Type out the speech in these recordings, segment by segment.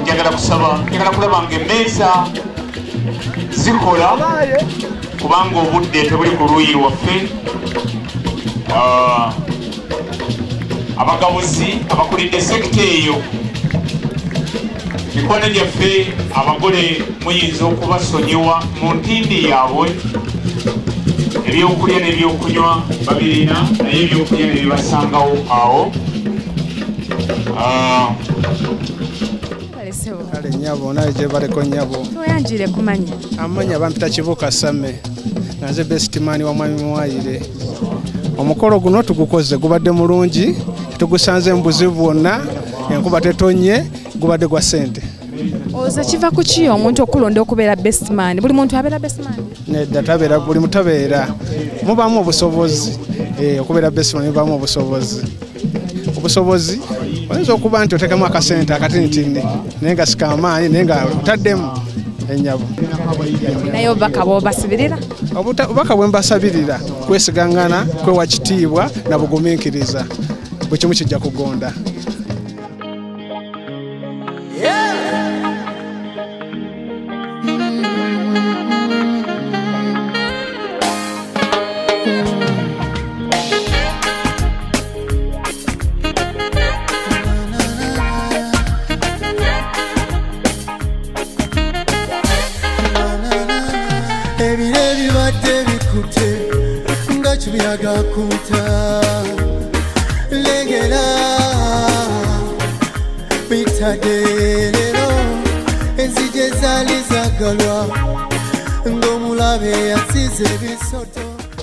njagala kulaba ng'emmeeza zikola kubanga obudde tebuli ku luuyi lwaffe. Abagabuzi abakulidde sekita eyo, mikono gyaffe abagole muyinza okubasonyiwa mu ntindi yaabwe. Ebyokulya n'ebyokunywa babirina, naye ebyokulya ne bibasangawo awo. Kale nnyabo naye gye baleko nnyabo. Toyanjire kumanya. Amanya bampita Kibuuka Same. Naze best man wa Mwami Muwayire. Omukolo guno tugukoze gubadde mulungi, tugusanze mu buzibu bwonna, enkuba tetonye, gubadde gwa ssente. Oza kiva ku ki omuntu okulonda okubeera best man? Buli muntu abeera best man? Nedda tabeera, buli mutabeera. Mubaamu obusobozi. Okubeera best man mubaamu obusobozi. Obusobozi oyinza okuba nti oteekamu akasente akatinitini naye nga sikamaanyi naye nga otaddemu ennyabo. Naye obubaka bw'obasibirira? Obubaka bwe mbasabirira kwesigangana, kwewa kitiibwa na bugumiikiriza. Buli kimu kijja kugonda.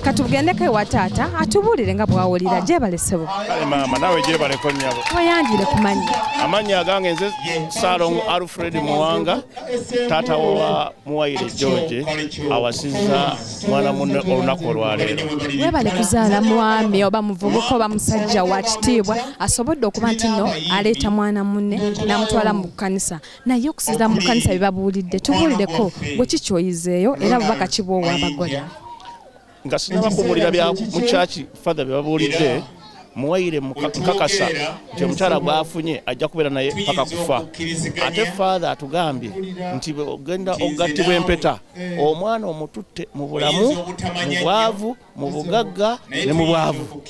Katugendeko ewa taata atubuulire nga bwawulira Gyebale ssebo. Kale maama nawe Gyebaleko nnyabo. Toyanjire kumanya. Amanya agange nze Saalongo Alfred Muwanga, taata wa Muwayire George, awasizza mwana munne olunaku olwaleero. Weebale kuzaala mwami oba muvubuka oba musajja wa kitiibwa asobodde okuba nti nno aleeta mwana munne n'amutwala mu kkanisa. Naye okusinziira mu kkanisa bye babuulidde, tubuulireko bwe kikyoyizeeyo era bubaka kibwowa abagole. Nga sinabakubulira bya mu church father bye babuulidde, Muwayire mukakasa nti omukyala gwafunye ajja kubeera naye paka kufa. Ate father atugambye nti ogenda ogattibwa empeta omwana omututte mu bulamu, mu bwavu, mu bugagga ne mu bwavu.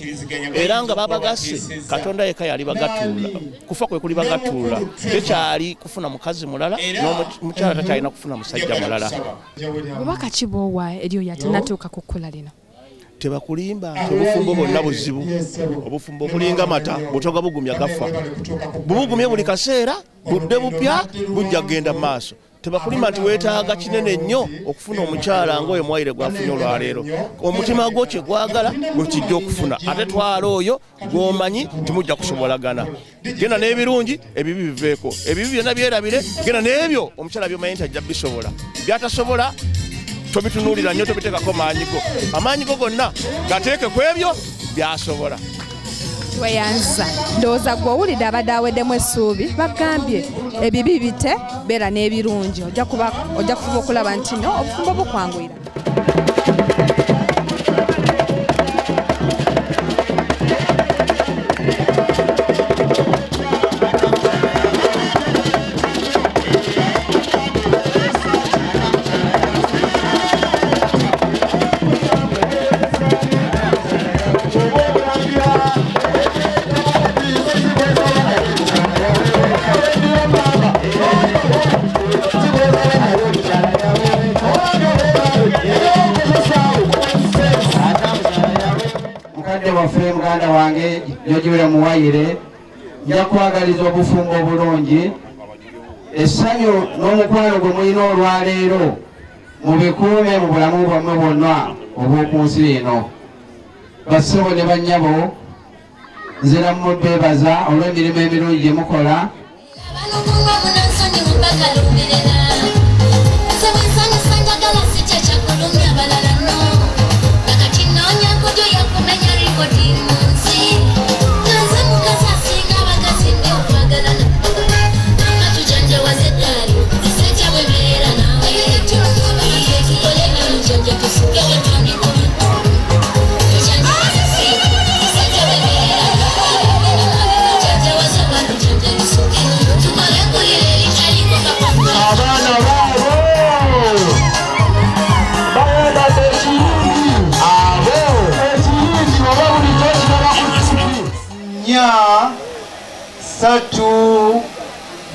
Era nga babagasse Katonda yekka yali bagatuula. Kufa kwe kuli bagatuula. Tekyali kufuna mukazi mulala n'omukyala takyalina kufuna musajja mulala. Bubaka kiboowa eryo yatenatuuka ku kkula lino. Tebakulimba obufumbo bwonna buzibu. Obufumbo bulinga mata butoga bugumya gafa. Bubugumye buli kaseera budde bupya bujja kgenda mu maaso. Tebakulimba nti weetaaga kinene nnyo okufuna omukyala ng'oyo Muwayire gwafunye olwaleero. Omutima gwo kye gwagala gwe kijja okufuna. Ate twala oyo gw'omanyi timujja kusobolagana. Genda n'ebirungi ebibi biveeko. Ebibi byonna byerabire, genda n'ebyo omukyala by'omanyi nti ajja bisobola. Byatasobola tobitunuulira nnyo, tobiteekako maanyigo. Amaanyigo gonna gateeke ku ebyo byasobola. Weyanza ndowooza gwe owulidde abadde aweddemu essuubi bagambye ebibi bite beera n'ebirungi. Ojja kufuba okulaba nti no obufumbo bukwanguyira. Waffe muganda wange George Muwayire nja kwagaliza obufumbo obulungi, essanyu n'omukwano gwe mulina olwaleero mubikuume mu bulamu bwammwe bwonna obw'oku nsi eno. Bassebo ne bannyabo nze nammwe beebaza olw'emirimu emirungi gye mukola. 4 3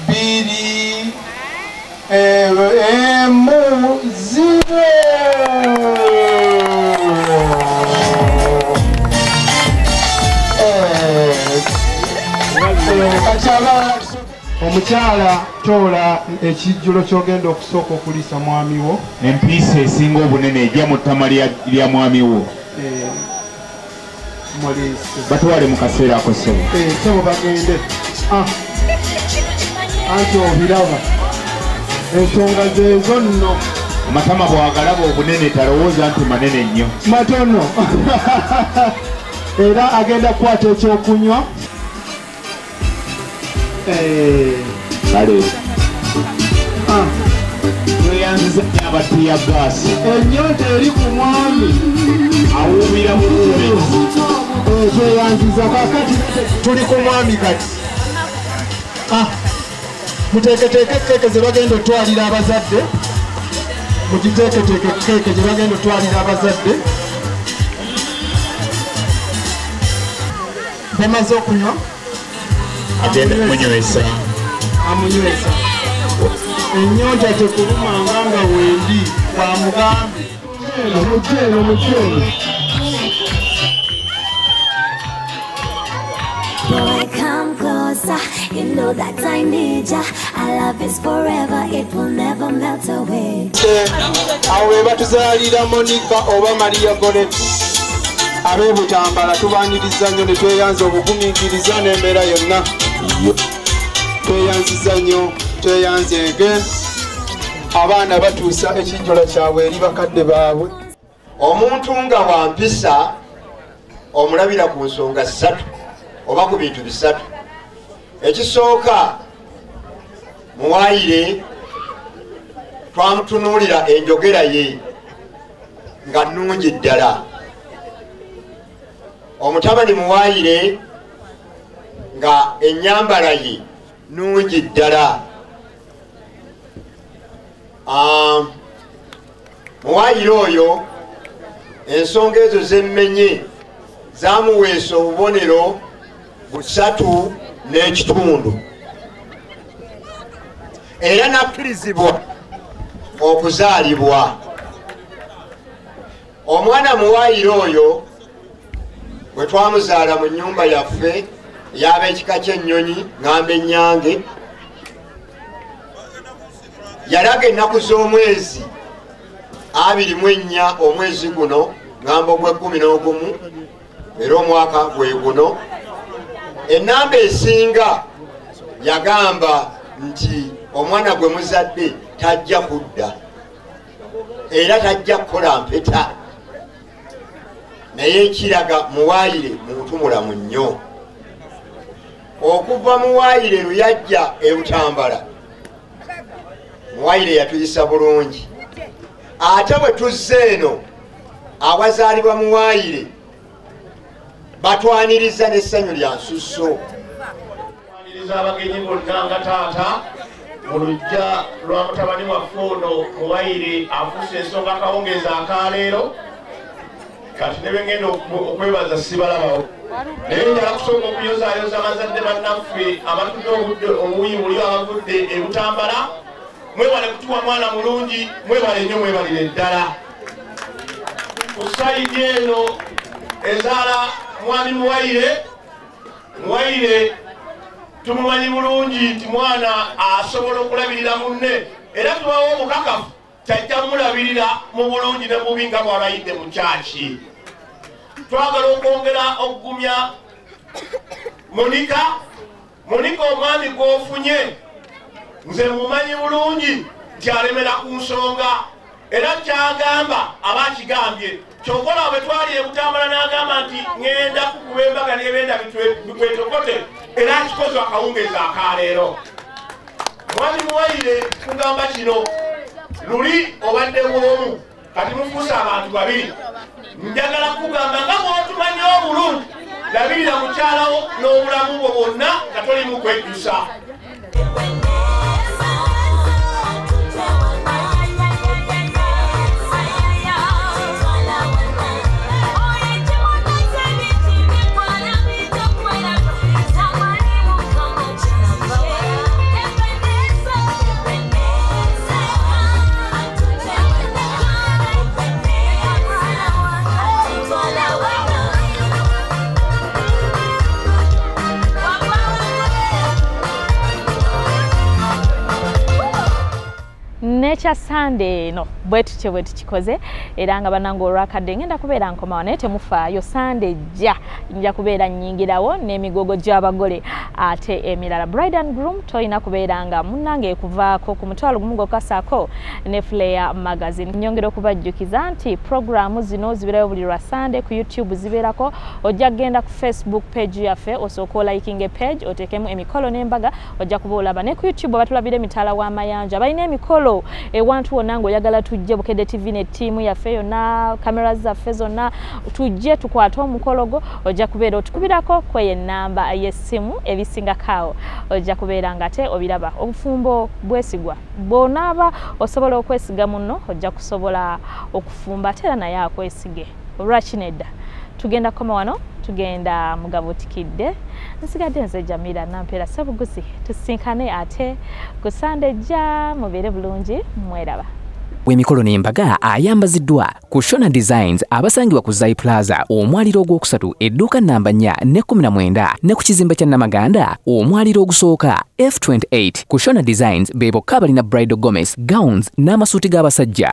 2 1 0. Omukyala tola ekijjulo kyogenda okusooka okuliisa mwami wo. Empiisa esinga obunene ejja mu ttama lya mwami wo. Batwale mu kaseera ako ssebo. Ssebo bagende. Anti obiraba. Ensonga zeezo nno. Amatama bw'agalaba obunene talowooza nti manene nnyo. Matono. Era agenda kukwata ekyokunywa. Kale. Tweyanziza abatiya gaasi. Ennyonta eri ku mwami. Awuubira buwuubezi. Tweyanziza kakati tuli ku mwami kati. Muteeketeeke keeke ze bagenda otwalira abazadde. Mugiteeketeeke keeke ze bagenda otwalira abazadde. Bamaze okunywa. Agenda kumunywesa. Amunywesa. Ennyonta tekulumanga nga wendi bamugambe. Mukyere. Boy, come closer. You know that I need ya. Our love is forever. It will never melt away. Awo we batuzaalira Monica oba Maria Goretti. Ab'Ebutambala tubaaniriza nnyo ne tweyanza obugumiikiriza n'embeera yonna. Tweyanziza nnyo, tweyanzege. Abaana batuusa ekijjulo kyabwe eri bakadde baabwe. Omuntu nga wa mpisa omulabira ku nsonga 3 oba ku bintu 3. Ekisooka muwaayire twamutunuulira enjogera ye nga nnungi ddala. Omutabani muwaayire nga ennyambala ye nnungi ddala. Muwaayire oyo ensonga ezo z'emmenye zaamuweesa obubonero 3 n'ekitundu. Era nakkirizibwa okuzaalibwa. Omwana muwaayire oyo bwe twamuzaala mu nnyumba yaffe ey'ab'ekika ky'ennyonyi ŋŋamba Ennyange, yalaga ennaku z'omwezi 24 omwezi guno ŋŋamba ogw'e11 era omwaka gwe guno. Ennamba esinga yagamba nti omwana gwe muzadde tajja kudda era tajja kukola mpeta, naye ekiraga muwaayire muntu mulamu nnyo. Okuva muwaayire luyajja Ebutambala, muwaayire yatuyisa bulungi. Ate bwe tuzze eno awazaalibwa muwaayire batwaniriza n'essanyu lya nsusso. Twaniriza abagenyi bonna nga taata mu luggya lwa mutabani waffe ono muwaayire afuuse ensonga akawungeezi akaleero. Kati ne bengenda okwebaza sibalabawo. Naye njala kusooka okuyozaayoza abazadde bannaffe abatudde obudde obuyi buli abavudde Ebutambala. Mwebale kutuwa mwana mulungi, mwebale nnyo, mwebalire ddala. Ku sayidi eno ezaala mwami muwaayire tumumanyi bulungi nti mwana asobola okulabirira munne, era tubawo omukakafu kyajja mulabirira mu bulungi ne bubi nga bw'alayidde mu kyaki. Twagala okwongera okugumya Monica omwami gw'ofunye nze mumanyi bulungi nti alemera ku nsonga, era kyagamba aba akigambye. Kyokola bwe twali Ebutambala n'agamba nti ŋŋenda kukuba embaga n'ebenda bikwetokote, era akikoze akawungeezi akaleero. Mwami muwaayire kugamba kino luli obadde bwomu, kati mufuuse abantu babiri. Njagala kugamba nga bw'otumanyi obulungi, labirira mukyalawo n'obulamu bwo bwonna nga tolimu kwejjusa. nekya Sunday no bwetu kikoze era nga banango olwakadde ngenda kubeera nkomawo naye temufaayo Sunday jja nja kubeera nnyingirawo n'emigogo gy'abagole ate emirala bride and groom toyina kubeera nga munnange ekuvaako ku mutwalo gumu gokasako ne Flair magazine. Nyongera okubajjukiza nti programu zino zibeerayo buli lwa Sunday ku YouTube zibeerako ojja genda ku Facebook page yaffe osooka liking page otekemu emikolo n'embaga ojja kuba olaba ne ku YouTube batulabire mitala w'amayanja balina emikolo ewantu wonna ng'oyagala tujje Bukedde TV ne ttiimu yaffe yonna cameras zaffe zonna tujje tukwate omukologo ojja kubeera otukubirako kweye namba y'essimu ebisingakaawo ojja kubeera nga te obiraba obufumbo bwesigwa bw'onaaba osobola okwesiga muno ojja kusobola okufumba ate era naye akwesige olwaki nedda tugenda koma wano tugenda mugabo tikidde nsigadde nze Jamila Nampeera Ssebuguzi tusinkane ate ku Sunday jja mubeere bulungi mweraba. W'emikolo n'embaga ayambaziddwa ku Shona Designs abasangibwa ku Zai Plaza omwaliro ogwokusatu edduuka namba 4 ne 19 ne ku kizimbe kya Namaganda omwaliro ogusooka F28 ku Shona Designs bebo kabalina bridal gomez gowns n'amasuuti g'abasajja